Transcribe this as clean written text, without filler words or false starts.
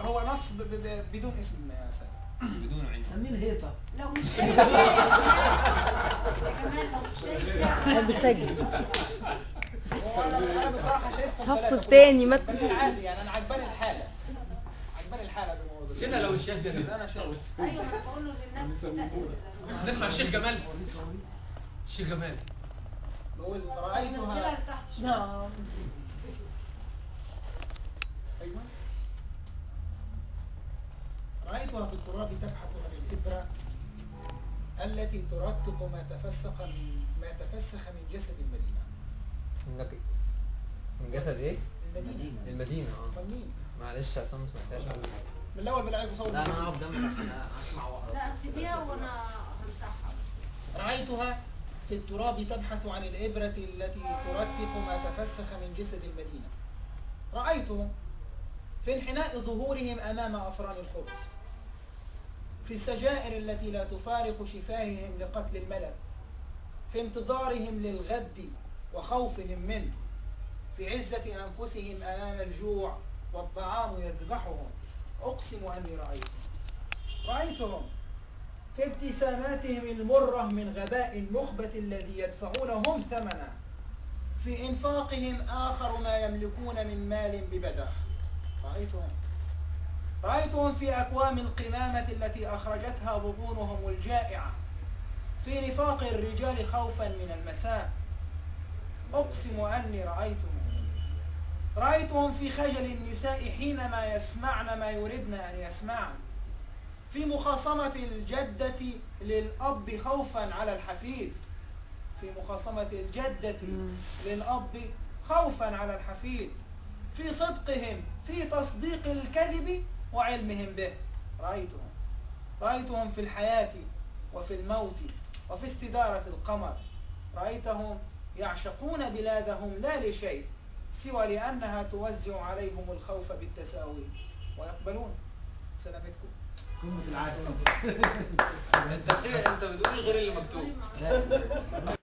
هو نص بدون اسم يا سيد. بدون عين. سميه الهيطة. لو مش شايف يا كمان لو مش شايف بسجل. انا بصراحه شايفهم هفصل تاني ما بس عادي يعني انا عجباني الحاله. عجباني الحاله بالموضوع. سنة لو الشيخ جمال. انا شايف. ايوه انا بقول له للناس نسمع الشيخ جمال. الشيخ جمال. بقول رايتها. نعم. ايوه. رايتها في التراب تبحث عن الابره التي ترتق ما تفسخ من جسد المدينه. من جسد ايه؟ المدينه. المدينة مين؟ معلش يا عصام ما سمعتهاش. من الاول بالعيد صوت. لا انا هقف جنبك عشان اسمع واحد. لا سيبيها وانا همسحها. رأيتها في التراب تبحث عن الإبرة التي ترتق ما تفسخ من جسد المدينة. رأيتهم في انحناء ظهورهم أمام أفران الخبز، في السجائر التي لا تفارق شفاههم لقتل الملل، في انتظارهم للغد وخوفهم منه، في عزة أنفسهم أمام الجوع والطعام يذبحهم. أقسم أني رأيتهم في ابتساماتهم المرة من غباء النخبة الذي يدفعون هم ثمنه، في إنفاقهم آخر ما يملكون من مال ببذخ. رأيتهم في أكوام القمامة التي أخرجتها بطونهم الجائعة، في نفاق الرجال خوفا من المساء. أقسم أني رأيتهم في خجل النساء حينما يسمعن ما يردن أن يسمعن، في مخاصمة الجدة للأب خوفا على الحفيد، في مخاصمة الجدة للأب خوفا على الحفيد، في صدقهم في تصديق الكذب وعلمهم به. رأيتهم في الحياة وفي الموت وفي استدارة القمر. رأيتهم يعشقون بلادهم لا لشيء سوى لأنها توزع عليهم الخوف بالتساوي ويقبلون. سلامتكم. قمة العادة. انت بتقول غير اللي مكتوب.